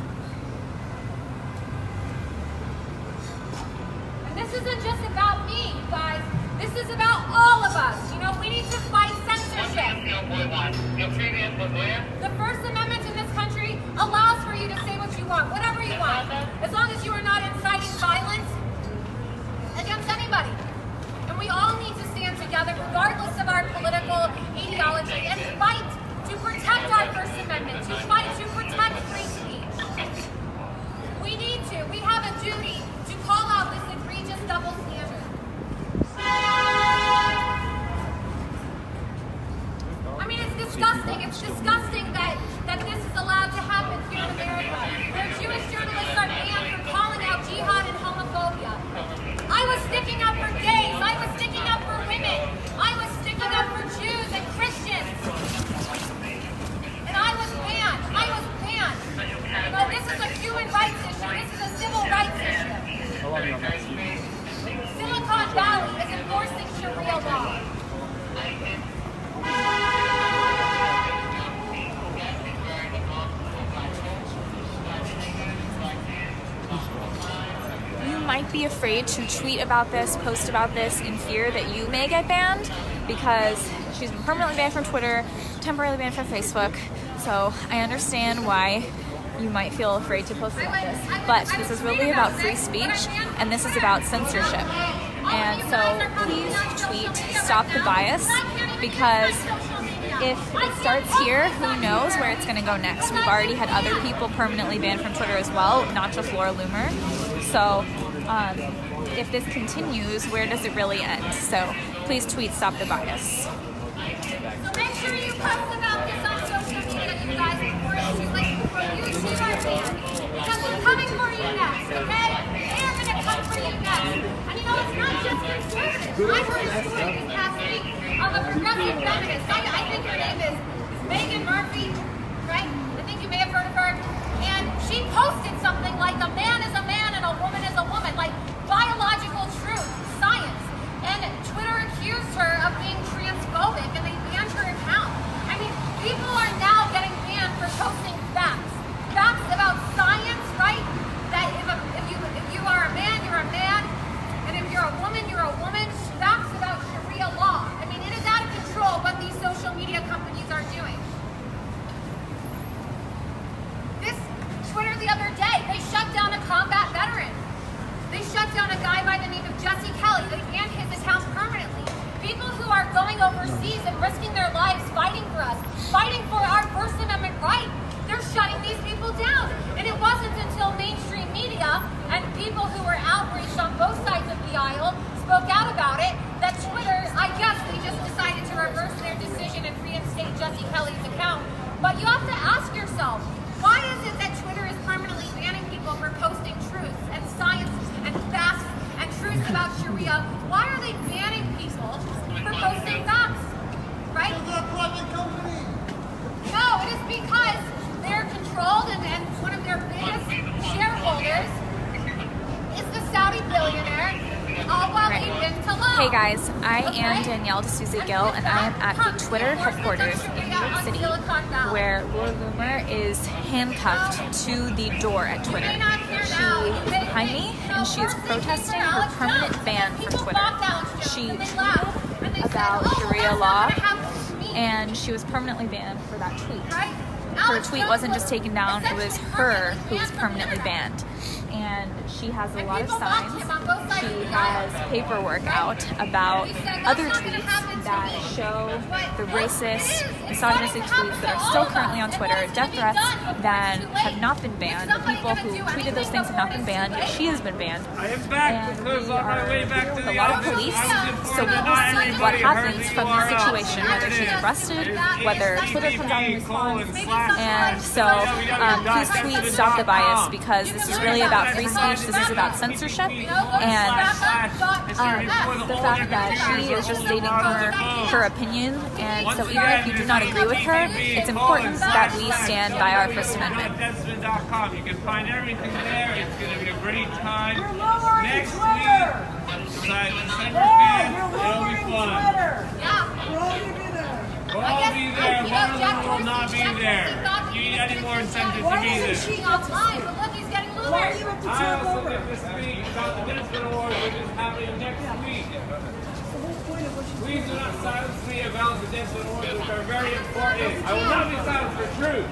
[SPEAKER 1] And this isn't just about me, you guys. This is about all of us. You know, we need to fight censorship. The First Amendment in this country allows for you to say what you want, whatever you want, as long as you are not inciting violence against anybody. And we all need to stand together, regardless of our political ideology, and fight to protect our First Amendment, to fight to protect free speech. We have a duty to call out this egregious double standard. I mean, it's disgusting. It's disgusting that this is allowed to happen here in America, where Jewish journalists are banned for calling out jihad and homophobia. I was sticking up for gays. I was sticking up for women. I was sticking up for Jews and Christians. And I was banned. You know, this is a human rights issue. This is a civil rights issue. Silicon Valley is enforcing Sharia law.
[SPEAKER 2] You might be afraid to tweet about this, post about this in fear that you may get banned, because she's been permanently banned from Twitter, temporarily banned from Facebook. So I understand why you might feel afraid to post about this. But this is really about free speech, and this is about censorship. And so please tweet stop the bias, because if it starts here, who knows where it's going to go next. We've already had other people permanently banned from Twitter as well, not just Laura Loomer. So if this continues, where does it really end? So please tweet stop the bias.
[SPEAKER 1] So make sure you post about this on social media, you guys, before you shoot our band. Because they're coming for you next, okay? They are going to come for you next. And you know, it's not just conservatives. I heard a story this past week of a progressive feminist. I think her name is Megan Murphy, right? I think you may have heard of her. And she posted something like a man is a man and a woman is a woman, like biological truth, science. And Twitter accused her of being transphobic, and they banned her account. I mean, people are now getting banned for posting facts. Facts about science, right? That if you are a man, you're a man. And if you're a woman, you're a woman. Facts about Sharia law. I mean, it is out of control what these social media companies are doing. This Twitter the other day, they shut down a combat veteran. They shut down a guy by the name of Jesse Kelly. They banned his account permanently. People who are going overseas and risking their lives fighting for us, fighting for our First Amendment right, they're shutting these people down. And it wasn't until mainstream media and people who were outraged on both sides of the aisle spoke out about it that Twitter, I guess they just decided to reverse their decision and reinstate Jesse Kelly's account. But you have to ask yourself, why is it that Twitter is permanently banning people for posting truth and science and facts and truth about Sharia? Why are they banning people for posting facts? Right? No, it is because they're controlled and one of their biggest shareholders is the Saudi billionaire Al-Waleed bin Talal.
[SPEAKER 2] Hey guys, I am Danielle D'Souza Gill, and I am at the Twitter headquarters in New York City, where Laura Loomer is handcuffed to the door at Twitter. She is behind me, and she is protesting her permanent ban from Twitter. She tweeted about Sharia law, and she was permanently banned for that tweet. Her tweet wasn't just taken down, it was her who was permanently banned. And she has a lot of signs. She has paperwork out about other tweets that show the racist, misogynistic tweets that are still currently on Twitter, death threats that have not been banned. The people who tweeted those things have not been banned, yet she has been banned. And we are with a lot of police, so we will see what happens from this situation, whether she's arrested, whether Twitter comes out and responds. And so please tweet stop the bias, because this is really about about free speech. This is about censorship. And the fact that she is just stating her opinion. And so even if you do not agree with her, it's important that we stand by our First Amendment.
[SPEAKER 7] You can find everything there. It's going to be a great time. Next week, December 5th, it'll be fun. We'll all be there. One of them will not be there. You need any more incentive to be there.
[SPEAKER 1] But look, he's getting Loomer.
[SPEAKER 7] I also get to speak about the Desmond Award, which is happening next week. Please do not silence me about the Desmond Awards, which are very important. I will not be silenced for truth.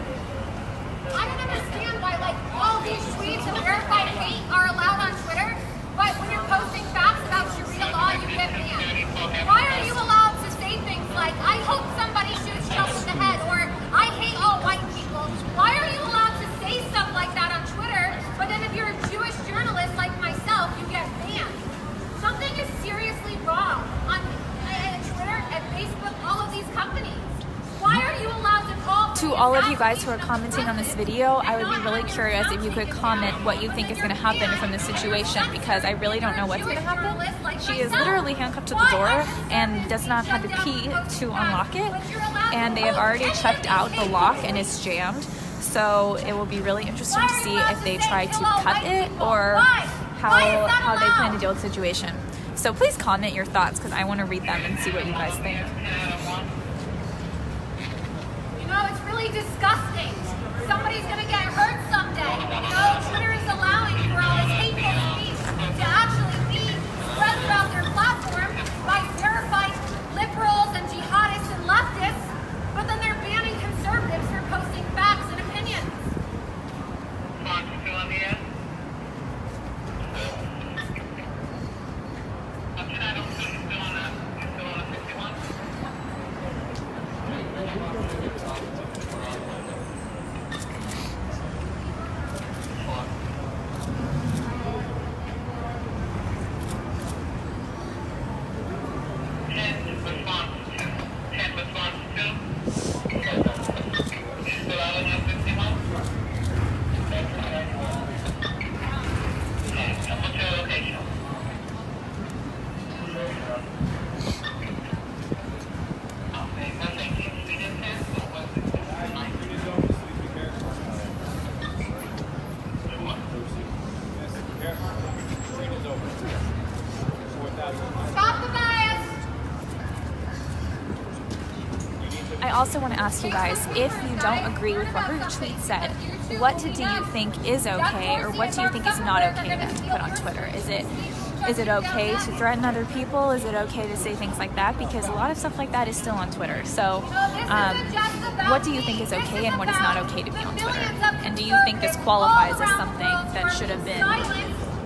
[SPEAKER 1] I don't understand why, like, all these tweets and verified hate are allowed on Twitter, but when you're posting facts about Sharia law, you get banned. Why are you allowed to say things like, I hope somebody shoots Trump in the head, or I hate all white people? Why are you allowed to say stuff like that on Twitter, but then if you're a Jewish journalist like myself, you get banned? Something is seriously wrong on Twitter and Facebook, all of these companies. Why are you allowed to call
[SPEAKER 2] To all of you guys who are commenting on this video, I would be really curious if you could comment what you think is going to happen from this situation, because I really don't know what's going to happen. She is literally handcuffed to the door and does not have the key to unlock it, and they have already checked out the lock and it's jammed. So it will be really interesting to see if they try to cut it or how they plan to deal with the situation. So please comment your thoughts, because I want to read them and see what you guys think.
[SPEAKER 1] It's really disgusting. Somebody's gonna get hurt someday. Twitter is allowing for all this hateful speech to actually be spread throughout their platform by verified liberals and jihadists and leftists, but then they're banning conservatives for posting facts and opinions.
[SPEAKER 2] I also want to ask you guys, if you don't agree with what her tweet said, what do you think is okay, or what do you think is not okay to put on Twitter? Is it okay to threaten other people? Is it okay to say things like that? Because a lot of stuff like that is still on Twitter. So what do you think is okay and what is not okay to be on Twitter? And do you think this qualifies as something that should have been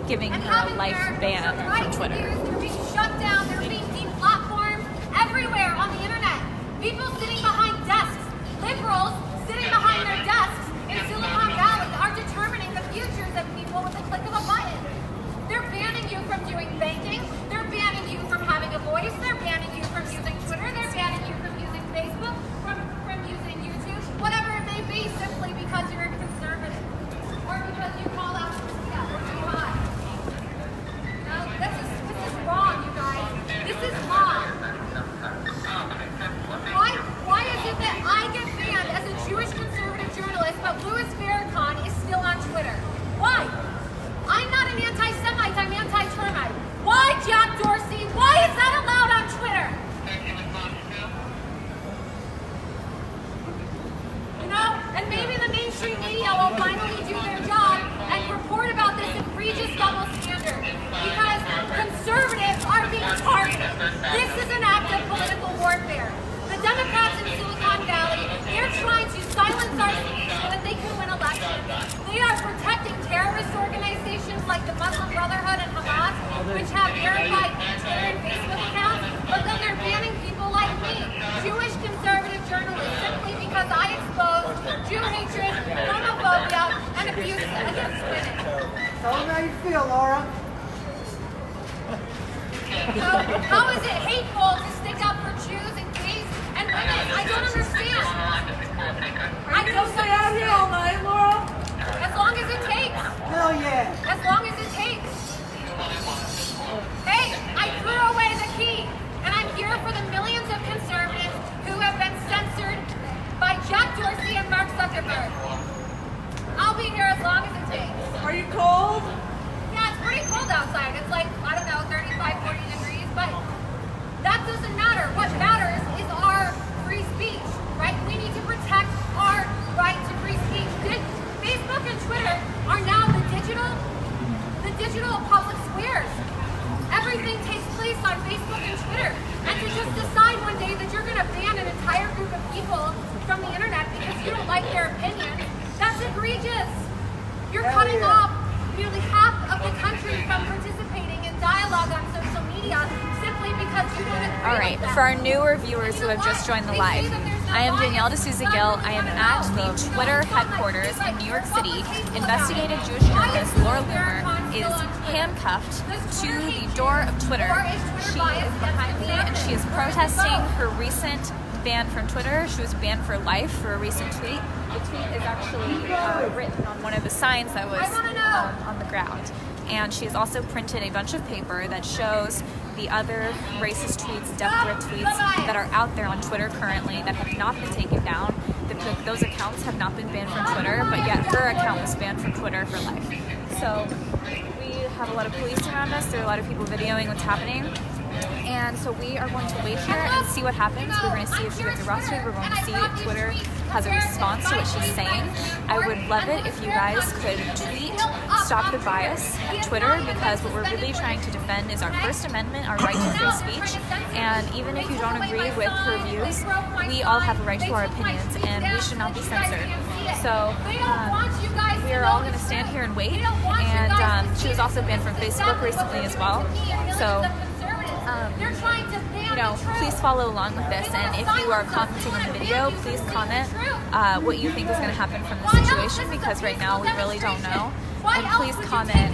[SPEAKER 2] giving her a life ban from Twitter?
[SPEAKER 1] They're being shut down, they're being deplatformed everywhere on the internet. People sitting behind desks, liberals sitting behind their desks in Silicon Valley are determining the futures of people with the click of a button. They're banning you from doing banking, they're banning you from having a voice, they're banning you from using Twitter, they're banning you from using Facebook, from using YouTube, whatever it may be, simply because you're a conservative or because you call out Sharia or jihad. No, this is wrong, you guys. This is wrong. Why is it that I get banned as a Jewish conservative journalist, but Louis Farrakhan is still on Twitter? Why? I'm not an anti-Semite, I'm anti-termite. Why, Jack Dorsey? Why is that allowed on Twitter? And maybe the mainstream media will finally do their job and report about this egregious double standard. Because conservatives are being targeted. This is an act of political warfare. The Democrats in Silicon Valley, they're trying to silence our speech so that they can win elections. They are protecting terrorist organizations like the Muslim Brotherhood and Hamas, which have verified Twitter and Facebook accounts, but then they're banning people like me, Jewish conservative journalists, simply because I expose Jew hatred, homophobia, and abuse against women.
[SPEAKER 5] Tell them how you feel, Laura.
[SPEAKER 1] So, how is it hateful to stick up for Jews and gays and women? I don't understand. I don't
[SPEAKER 5] Stay out here all night, Laura.
[SPEAKER 1] As long as it takes.
[SPEAKER 5] Hell yeah.
[SPEAKER 1] As
[SPEAKER 5] Are you cold?
[SPEAKER 1] Yeah, it's pretty cold outside. It's like, I don't know, 35, 40 degrees, but that doesn't matter. What matters is our free speech, right? We need to protect our right to free speech. Facebook and Twitter are now the digital public squares. Everything takes place on Facebook and Twitter. And to just decide one day that you're going to ban an entire group of people from the internet because you don't like their opinion, that's egregious. You're cutting off nearly half of the country from participating in dialogue on social media simply because you don't agree
[SPEAKER 2] All right,
[SPEAKER 1] with them.
[SPEAKER 2] for our newer viewers who have just joined the live, I am Danielle D'Souza Gill. I am at the Twitter headquarters in New York City. Investigative Jewish journalist Loomer is handcuffed to the door of Twitter. She is behind me and she is protesting her recent ban from Twitter. She was banned for life for a recent tweet. The tweet is actually written on one of the signs that was on the ground. And she has also printed a bunch of paper that shows the other racist tweets, death threat tweets that are out there on Twitter currently that have not been taken down. Those accounts have not been banned from Twitter, but yet her account was banned from Twitter for life. So we have a lot of police around us. There are a lot of people videoing what's happening. And so we are going to wait here and see what happens. We're going to see if she gets arrested. We're going to see if Twitter has a response to what she's saying. I would love it if you guys could tweet Stop the Bias at Twitter, because what we're really trying to defend is our First Amendment, our right to free speech. And even if you don't agree with her views, we all have a right to our opinions and we should not be censored. So we are all going to stand here and wait. And she was also banned from Facebook recently as well. So please follow along with this, and if you are commenting on the video, please comment what you think is going to happen from this situation, because right now we really don't know. And please comment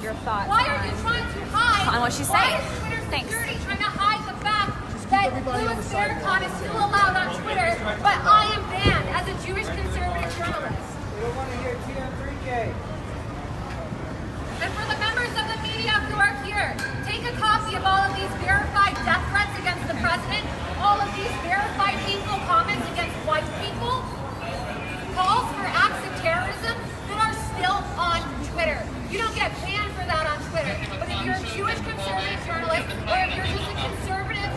[SPEAKER 2] your thoughts on what she's saying. Thanks.
[SPEAKER 1] Trying to hide the fact that Louis Farrakhan is still allowed on Twitter, but I am banned as a Jewish conservative journalist.
[SPEAKER 3] We don't want to hear TM3K.
[SPEAKER 1] And for the members of the media who are here, take a copy of all of these verified death threats against the president, all of these verified hateful comments against white people, calls for acts of terrorism that are still on Twitter. You don't get banned for that on Twitter. But if you're a Jewish conservative journalist, or if you're just a conservative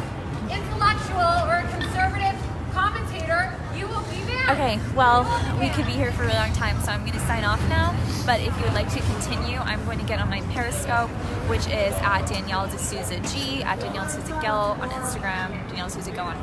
[SPEAKER 1] intellectual or a conservative commentator, you will be banned.
[SPEAKER 2] Okay, well, we could be here for a really long time, so I'm going to sign off now. But if you would like to continue, I'm going to get on my Periscope, which is at Danielle D'Souza G, at Danielle D'Souza Gill on Instagram, Danielle D'Souza Gill on Facebook.